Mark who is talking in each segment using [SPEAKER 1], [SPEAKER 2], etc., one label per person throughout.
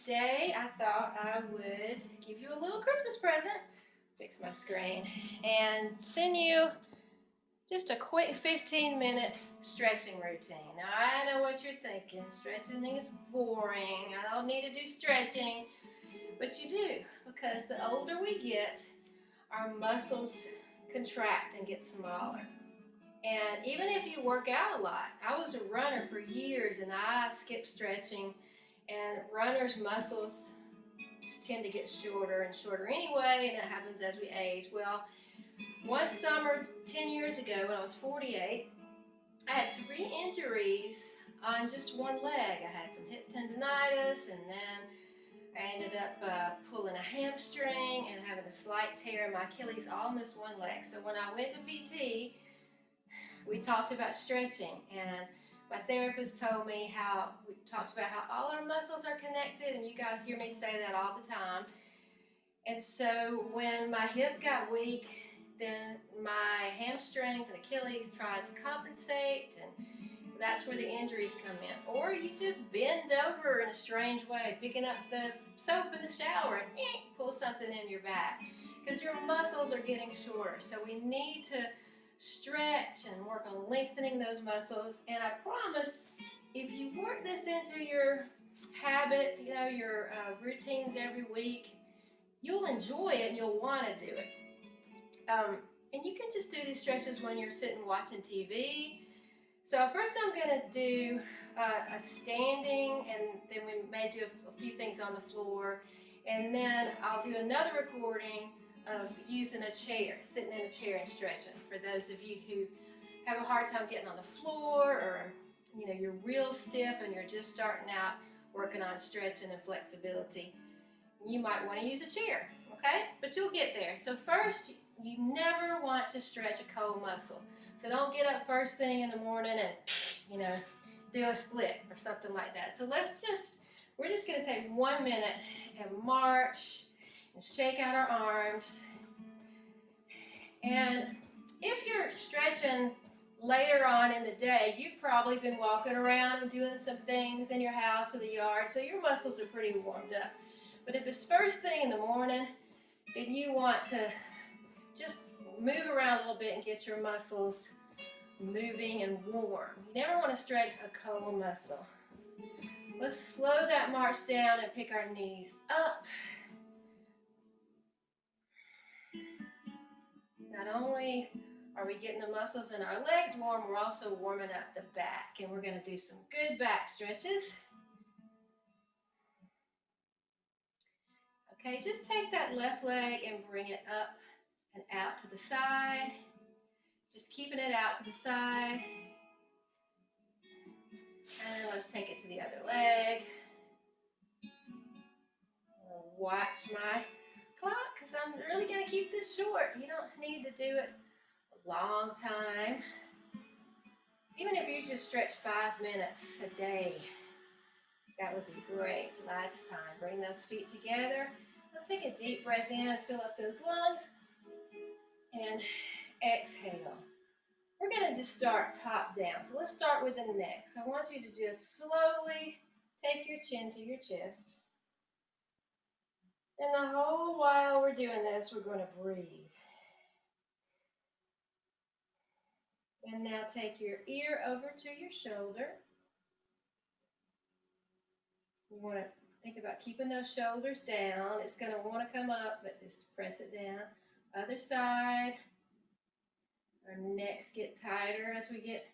[SPEAKER 1] today I thought I would give you a little Christmas present, fix my screen, and send you just a quick 15-minute stretching routine. Now, I know what you're thinking. Stretching is boring. I don't need to do stretching. But you do, because the older we get, our muscles contract and get smaller. And even if you work out a lot, I was a runner for years and I skipped stretching, and runners' muscles just tend to get shorter and shorter anyway, and that happens as we age. Well, one summer 10 years ago when I was 48, I had 3 injuries on just one leg. I had some hip tendonitis, and then I ended up pulling a hamstring and having a slight tear in my Achilles all in this one leg. So when I went to PT, we talked about stretching, and my therapist told me how we talked about how all our muscles are connected, and you guys hear me say that all the time. And so when my hip got weak, then my hamstrings and Achilles tried to compensate, and that's where the injuries come in. Or you just bend over in a strange way, picking up the soap in the shower and pull something in your back because your muscles are getting shorter. So we need to stretch and work on lengthening those muscles. And I promise, if you work this into your habit, your routines every week, you'll enjoy it and you'll want to do it. And you can just do these stretches when you're sitting watching TV. So first I'm going to do a standing, and then we may do a few things on the floor. And then I'll do another recording of using a chair, sitting in a chair and stretching. For those of you who have a hard time getting on the floor, or you're real stiff and you're just starting out working on stretching and flexibility, you might want to use a chair, okay? But you'll get there. So first, you never want to stretch a cold muscle. So don't get up first thing in the morning and, do a split or something like that. So we're just going to take 1 minute and march and shake out our arms. And if you're stretching later on in the day, you've probably been walking around and doing some things in your house or the yard, so your muscles are pretty warmed up. But if it's first thing in the morning, then you want to just move around a little bit and get your muscles moving and warm. You never want to stretch a cold muscle. Let's slow that march down and pick our knees up. Not only are we getting the muscles in our legs warm, we're also warming up the back. And we're going to do some good back stretches. Okay, just take that left leg and bring it up and out to the side. Just keeping it out to the side. And let's take it to the other leg. Watch my clock because I'm really going to keep this short. You don't need to do it a long time. Even if you just stretch 5 minutes a day, that would be great. Last time. Bring those feet together. Let's take a deep breath in, fill up those lungs, and exhale. We're going to just start top down. So let's start with the neck. So I want you to just slowly take your chin to your chest. And the whole while we're doing this, we're going to breathe. And now take your ear over to your shoulder. You want to think about keeping those shoulders down. It's going to want to come up, but just press it down. Other side. Our necks get tighter as we get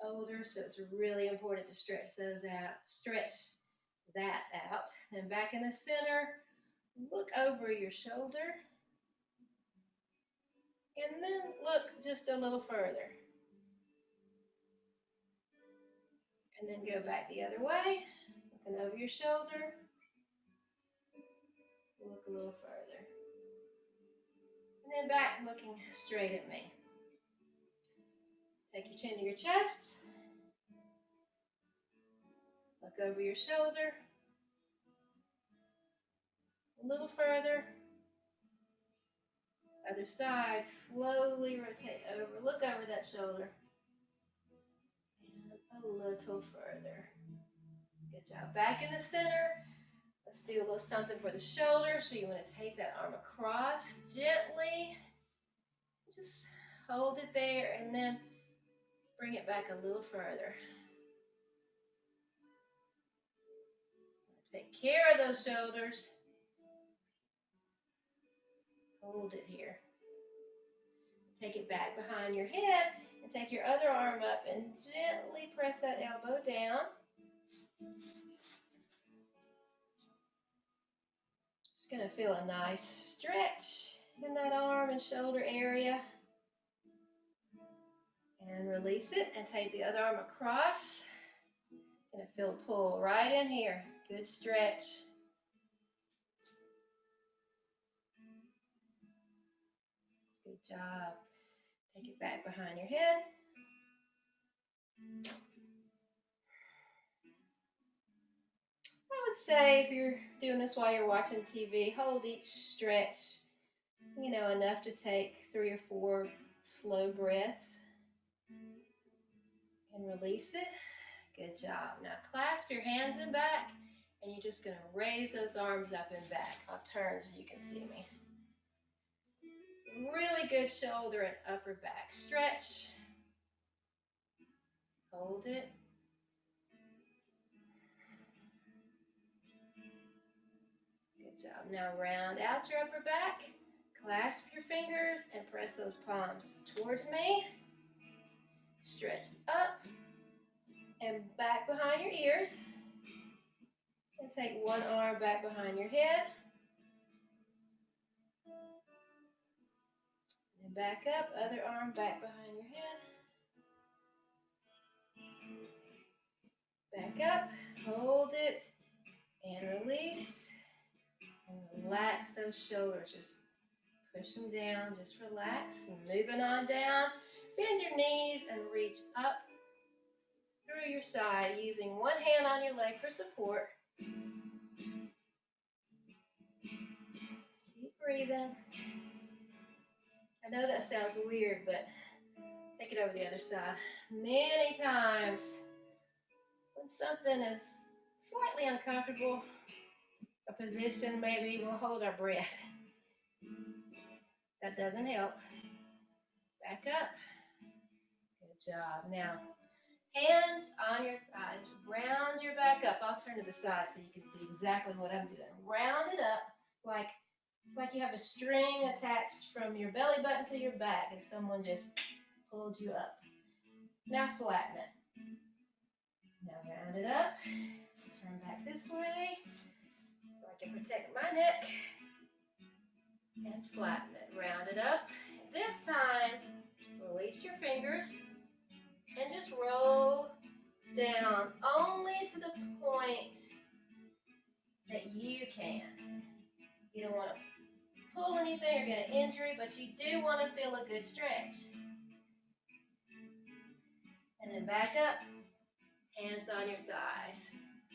[SPEAKER 1] older, so it's really important to stretch those out. Stretch that out. Then back in the center, look over your shoulder. And then look just a little further. And then go back the other way, looking over your shoulder. Look a little further. And then back looking straight at me. Take your chin to your chest. Look over your shoulder. A little further. Other side, slowly rotate over. Look over that shoulder. And a little further. Good job. Back in the center. Let's do a little something for the shoulder. So you want to take that arm across gently. Just hold it there and then bring it back a little further. Take care of those shoulders. Hold it here. Take it back behind your head and take your other arm up and gently press that elbow down. Just going to feel a nice stretch in that arm and shoulder area. And release it and take the other arm across. And feel a pull right in here. Good stretch. Good job. Take it back behind your head. I would say if you're doing this while you're watching TV, hold each stretch, enough to take 3 or 4 slow breaths. And release it. Good job. Now clasp your hands in back, and you're just going to raise those arms up and back. I'll turn so you can see me. Really good shoulder and upper back stretch. Hold it. Good job. Now round out your upper back. Clasp your fingers and press those palms towards me. Stretch up and back behind your ears. And take one arm back behind your head. And back up, other arm back behind your head. Back up, hold it, and release. And relax those shoulders. Just push them down, just relax. And moving on down, bend your knees and reach up through your side using one hand on your leg for support. Keep breathing. I know that sounds weird, but take it over the other side. Many times when something is slightly uncomfortable, a position maybe, we'll hold our breath. That doesn't help. Back up. Good job. Now, hands on your thighs. Round your back up. I'll turn to the side so you can see exactly what I'm doing. Round it up like it's like you have a string attached from your belly button to your back and someone just pulled you up. Now flatten it. Now round it up. Turn back this way so I can protect my neck. And flatten it. Round it up. This time, release your fingers and just roll down only to the point that you can. You don't want to pull anything or get an injury, but you do want to feel a good stretch. And then back up, hands on your thighs.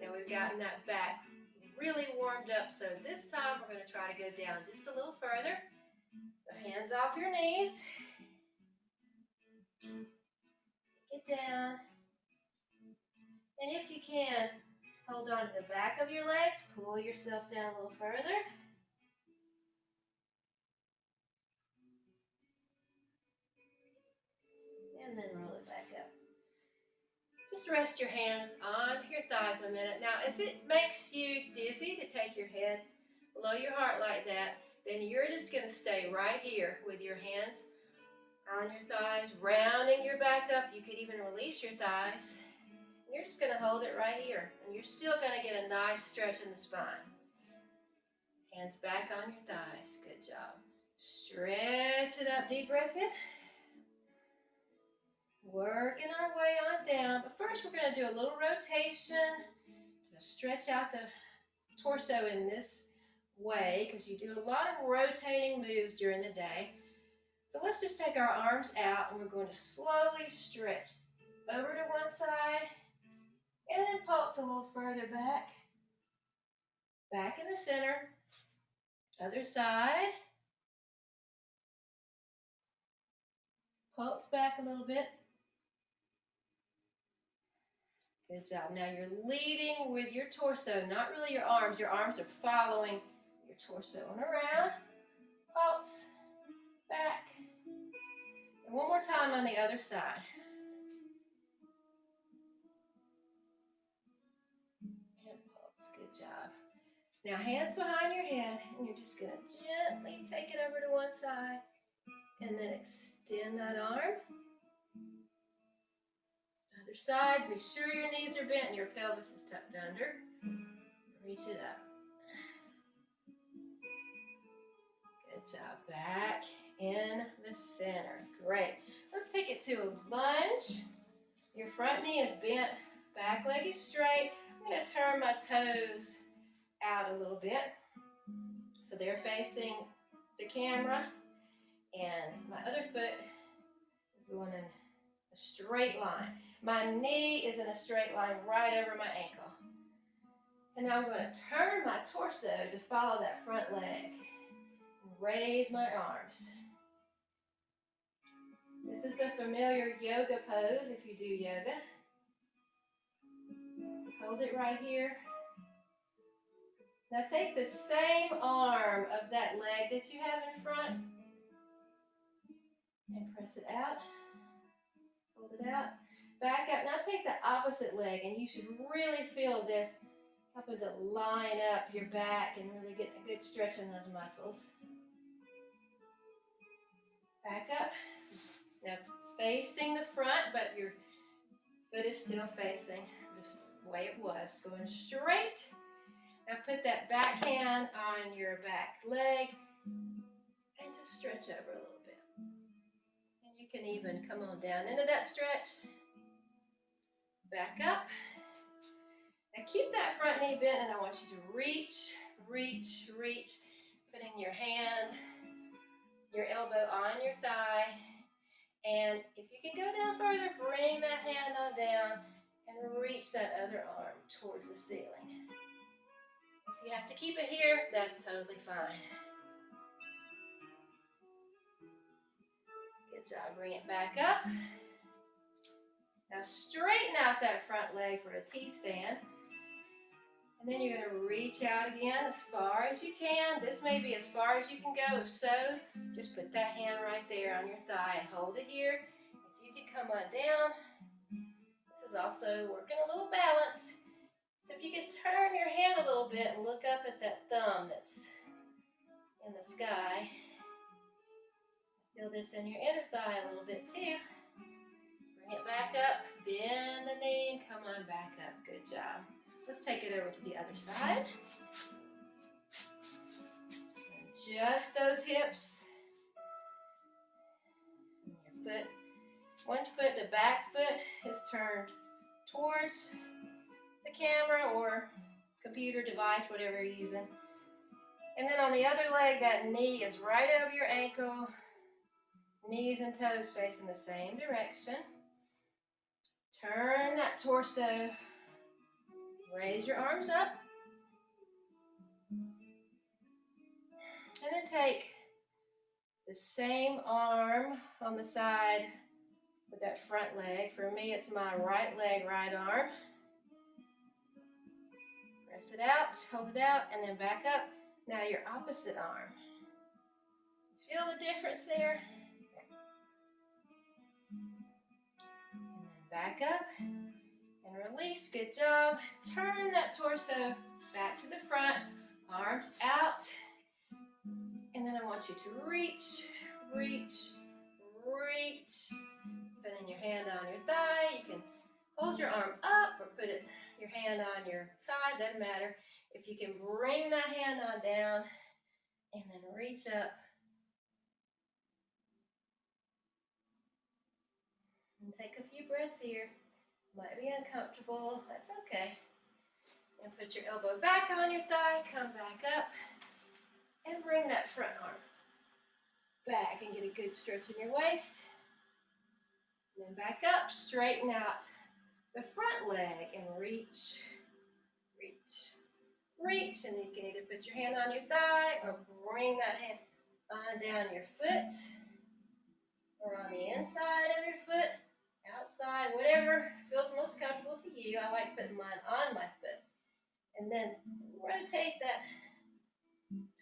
[SPEAKER 1] Now we've gotten that back really warmed up, so this time we're going to try to go down just a little further. So hands off your knees. Get down. And if you can, hold on to the back of your legs, pull yourself down a little further. And then roll it back up. Just rest your hands on your thighs a minute. Now, if it makes you dizzy to take your head below your heart like that, then you're just going to stay right here with your hands on your thighs, rounding your back up. You could even release your thighs. You're just going to hold it right here, and you're still going to get a nice stretch in the spine. Hands back on your thighs. Good job. Stretch it up. Deep breath in. Working our way on down, but first we're going to do a little rotation to stretch out the torso in this way because you do a lot of rotating moves during the day. So let's just take our arms out and we're going to slowly stretch over to one side and then pulse a little further back. Back in the center. Other side. Pulse back a little bit. Good job. Now you're leading with your torso, not really your arms. Your arms are following your torso. And around, pulse, back. And one more time on the other side. And pulse. Good job. Now hands behind your head, and you're just going to gently take it over to one side, and then extend that arm. Other side, be sure your knees are bent and your pelvis is tucked under. Reach it up. Good job. Back in the center. Great. Let's take it to a lunge. Your front knee is bent, back leg is straight. I'm going to turn my toes out a little bit so they're facing the camera, and my other foot is going in a straight line. My knee is in a straight line right over my ankle. And now I'm going to turn my torso to follow that front leg. Raise my arms. This is a familiar yoga pose if you do yoga. Hold it right here. Now take the same arm of that leg that you have in front and press it out. Hold it out. Back up. Now take the opposite leg, and you should really feel this helping to line up your back and really get a good stretch in those muscles. Back up. Now facing the front, but your foot is still facing the way it was. Going straight. Now put that back hand on your back leg and just stretch over a little bit. And you can even come on down into that stretch. Back up. Now keep that front knee bent, and I want you to reach, reach, reach. Putting your hand, your elbow on your thigh. And if you can go down further, bring that hand on down and reach that other arm towards the ceiling. If you have to keep it here, that's totally fine. Good job. Bring it back up. Now straighten out that front leg for a T-stand. And then you're going to reach out again as far as you can. This may be as far as you can go. If so, just put that hand right there on your thigh and hold it here. If you can come on down. This is also working a little balance. So if you could turn your head a little bit and look up at that thumb that's in the sky. Feel this in your inner thigh a little bit too. Bring it back up, bend the knee, and come on back up. Good job. Let's take it over to the other side. Adjust those hips. And your foot, one foot, the back foot is turned towards the camera or computer device, whatever you're using. And then on the other leg, that knee is right over your ankle. Knees and toes facing the same direction. Turn that torso. Raise your arms up. And then take the same arm on the side with that front leg. For me, it's my right leg, right arm. Press it out, hold it out, and then back up. Now your opposite arm. Feel the difference there? And then back up and release. Good job. Turn that torso back to the front, arms out. And then I want you to reach, reach, reach. Putting your hand on your thigh. You can hold your arm up or put your hand on your side, doesn't matter. If you can bring that hand on down and then reach up. And take a few breaths here. Might be uncomfortable, that's okay. And put your elbow back on your thigh, come back up, and bring that front arm back and get a good stretch in your waist. And then back up, straighten out the front leg and reach, reach, reach. And you can either put your hand on your thigh or bring that hand on down your foot or on the inside of your foot, outside, whatever feels most what's comfortable to you. I like putting mine on my foot. And then rotate that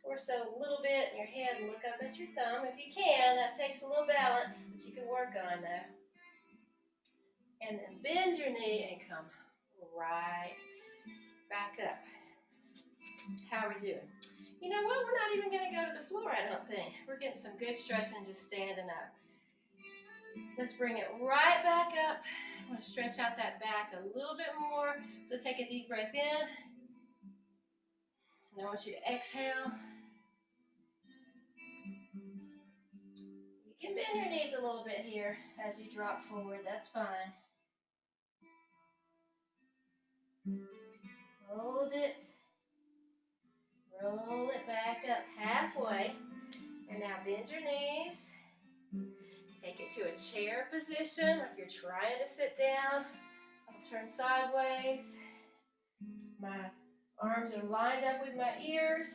[SPEAKER 1] torso a little bit in your head and look up at your thumb if you can. That takes a little balance that you can work on though. And then bend your knee and come right back up. How are we doing? You know what? We're not even going to go to the floor, I don't think. We're getting some good stretching just standing up. Let's bring it right back up. I'm going to stretch out that back a little bit more. So take a deep breath in. And I want you to exhale. You can bend your knees a little bit here as you drop forward. That's fine. Hold it. Roll it back up halfway. And now bend your knees. Take it to a chair position. If you're trying to sit down, I'll turn sideways. My arms are lined up with my ears.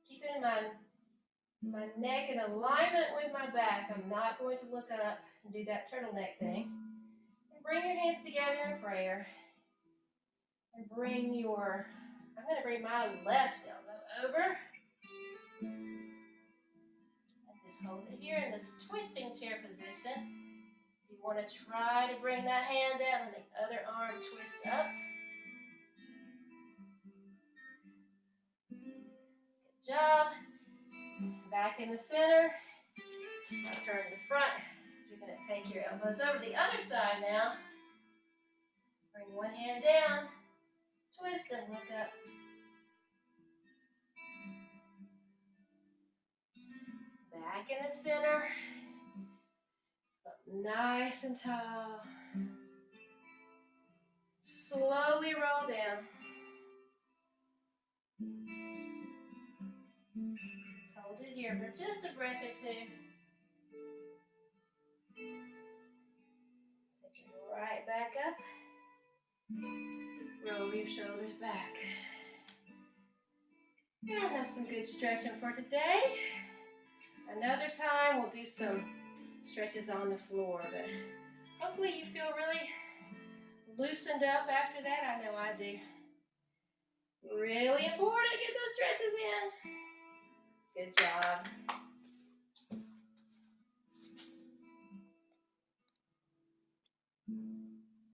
[SPEAKER 1] Keeping my neck in alignment with my back. I'm not going to look up and do that turtleneck thing. And bring your hands together in prayer. And I'm going to bring my left elbow over. And just hold it here in this twisting chair position. You want to try to bring that hand down and the other arm twist up. Good job. Back in the center. I'll turn to the front. You're going to take your elbows over the other side now. Bring one hand down. Twist and look up. Back in the center. Up nice and tall. Slowly roll down. Hold it here for just a breath or two. Take it right back up. Roll your shoulders back. And that's some good stretching for today. Another time we'll do some stretches on the floor, but hopefully you feel really loosened up after that. I know I do. Really important to get those stretches in. Good job.